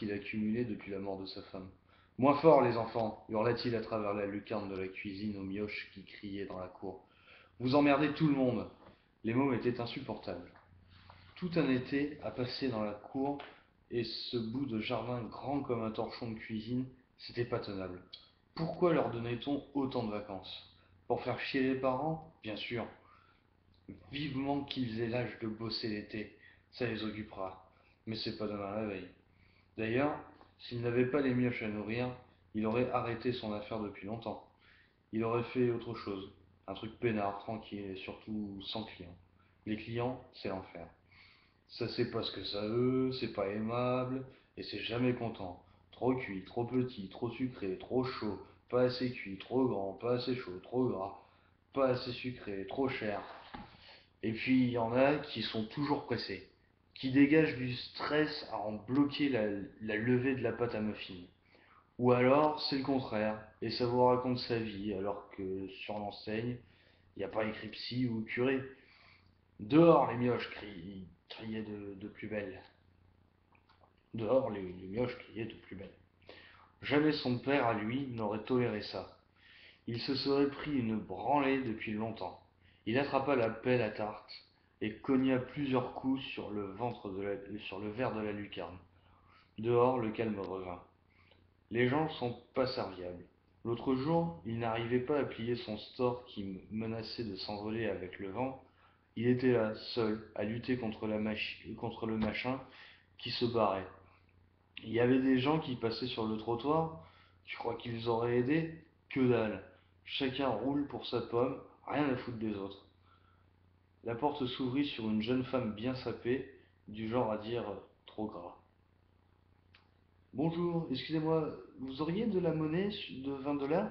qu'il accumulait depuis la mort de sa femme. Moins fort, les enfants, hurla-t-il à travers la lucarne de la cuisine aux mioches qui criaient dans la cour. Vous emmerdez tout le monde. Les mômes étaient insupportables. Tout un été à passer dans la cour et ce bout de jardin grand comme un torchon de cuisine, c'était pas tenable. Pourquoi leur donnait-on autant de vacances? Pour faire chier les parents? Bien sûr. Vivement qu'ils aient l'âge de bosser l'été, ça les occupera. Mais c'est pas demain la veille. D'ailleurs, s'il n'avait pas les mioches à nourrir, il aurait arrêté son affaire depuis longtemps. Il aurait fait autre chose, un truc peinard, tranquille et surtout sans clients. Les clients, c'est l'enfer. Ça sait pas ce que ça veut, c'est pas aimable, et c'est jamais content. Trop cuit, trop petit, trop sucré, trop chaud, pas assez cuit, trop grand, pas assez chaud, trop gras, pas assez sucré, trop cher. Et puis il y en a qui sont toujours pressés, qui dégagent du stress à en bloquer la levée de la pâte à muffin. Ou alors c'est le contraire, et ça vous raconte sa vie, alors que sur l'enseigne, il n'y a pas écrit psy ou curé. Dehors les mioches criaient de plus belle. Dehors les mioches criaient de plus belle. Jamais son père à lui n'aurait toléré ça. Il se serait pris une branlée depuis longtemps. Il attrapa la pelle à tarte et cogna plusieurs coups sur sur le verre de la lucarne. Dehors, le calme revint. Les gens sont pas serviables. L'autre jour, il n'arrivait pas à plier son store qui menaçait de s'envoler avec le vent. Il était là, seul, à lutter contre le machin qui se barrait. Il y avait des gens qui passaient sur le trottoir. Tu crois qu'ils auraient aidé? Que dalle. Chacun roule pour sa pomme, rien à foutre des autres. La porte s'ouvrit sur une jeune femme bien sapée, du genre à dire trop gras. Bonjour, excusez-moi, vous auriez de la monnaie de 20 $?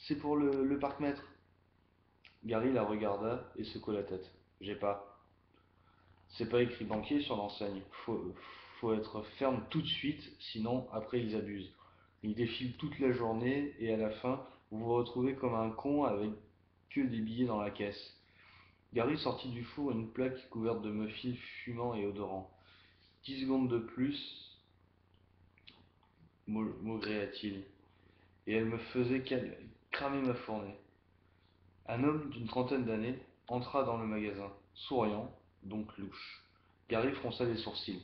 C'est pour le parc-mètre. Gary la regarda et secoua la tête. J'ai pas. C'est pas écrit banquier sur l'enseigne. Faut être ferme tout de suite, sinon après ils abusent. Ils défilent toute la journée et à la fin, vous vous retrouvez comme un con avec que des billets dans la caisse. Gary sortit du four une plaque couverte de muffins fumants et odorants. 10 secondes de plus, maugréa-t-il, et elle me faisait cramer ma fournée. Un homme d'une trentaine d'années entra dans le magasin, souriant, donc louche. Gary fronça les sourcils.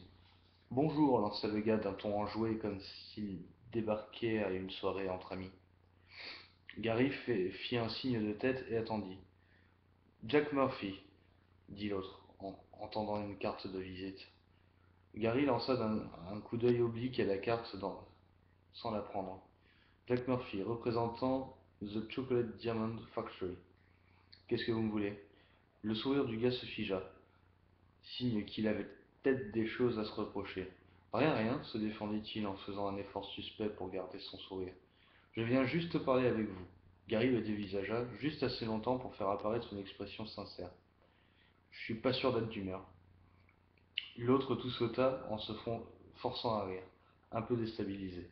Bonjour, lança le gars d'un ton enjoué comme s'il débarquait à une soirée entre amis. Gary fit un signe de tête et attendit. Jack Murphy, dit l'autre, en tendant une carte de visite. Gary lança un coup d'œil oblique à la carte sans la prendre. Jack Murphy, représentant The Chocolate Diamond Factory. Qu'est-ce que vous me voulez? Le sourire du gars se figea, signe qu'il avait peut-être des choses à se reprocher. Rien, rien, se défendit-il en faisant un effort suspect pour garder son sourire. Je viens juste parler avec vous. Gary le dévisagea juste assez longtemps pour faire apparaître une expression sincère. Je suis pas sûr d'être d'humeur. L'autre tout sauta en se forçant à rire, un peu déstabilisé.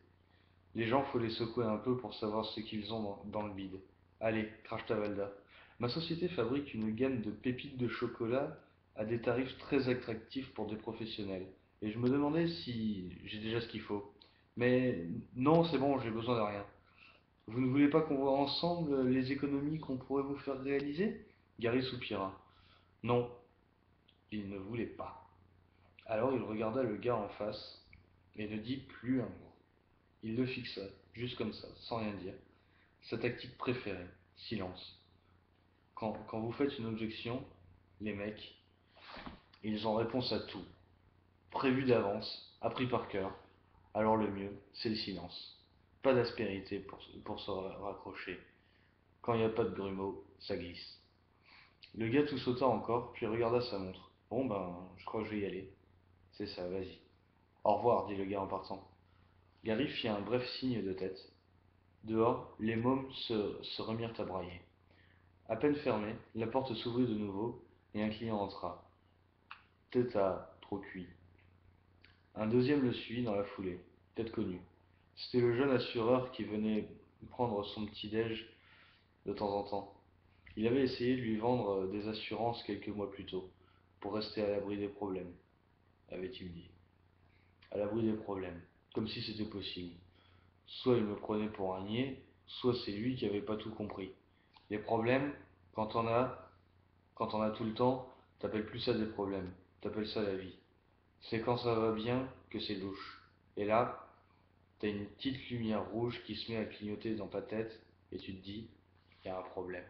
Les gens, faut les secouer un peu pour savoir ce qu'ils ont dans le bide. Allez, crache ta valda. Ma société fabrique une gamme de pépites de chocolat à des tarifs très attractifs pour des professionnels. Et je me demandais si j'ai déjà ce qu'il faut. Mais non, c'est bon, j'ai besoin de rien. Vous ne voulez pas qu'on voit ensemble les économies qu'on pourrait vous faire réaliser? Gary soupira. Non, il ne voulait pas. Alors il regarda le gars en face et ne dit plus un mot. Il le fixa, juste comme ça, sans rien dire. Sa tactique préférée, silence. Quand vous faites une objection, les mecs, ils ont réponse à tout. Prévu d'avance, appris par cœur. Alors le mieux, c'est le silence. Pas d'aspérité pour se raccrocher. Quand il n'y a pas de grumeaux, ça glisse. Le gars tout sauta encore, puis regarda sa montre. Bon ben, je crois que je vais y aller. C'est ça, vas-y. Au revoir, dit le gars en partant. Gary fit un bref signe de tête. Dehors, les mômes se remirent à brailler. À peine fermée, la porte s'ouvrit de nouveau et un client entra. Teta, trop cuit. Un deuxième le suivit dans la foulée, tête connue. C'était le jeune assureur qui venait prendre son petit-déj de temps en temps. Il avait essayé de lui vendre des assurances quelques mois plus tôt, pour rester à l'abri des problèmes, avait-il dit. à l'abri des problèmes, comme si c'était possible. Soit il me prenait pour un niais, soit c'est lui qui avait pas tout compris. Les problèmes, quand quand on a tout le temps, t'appelles plus ça des problèmes, t'appelles ça la vie. C'est quand ça va bien que c'est louche. Et là, t'as une petite lumière rouge qui se met à clignoter dans ta tête et tu te dis, il y a un problème.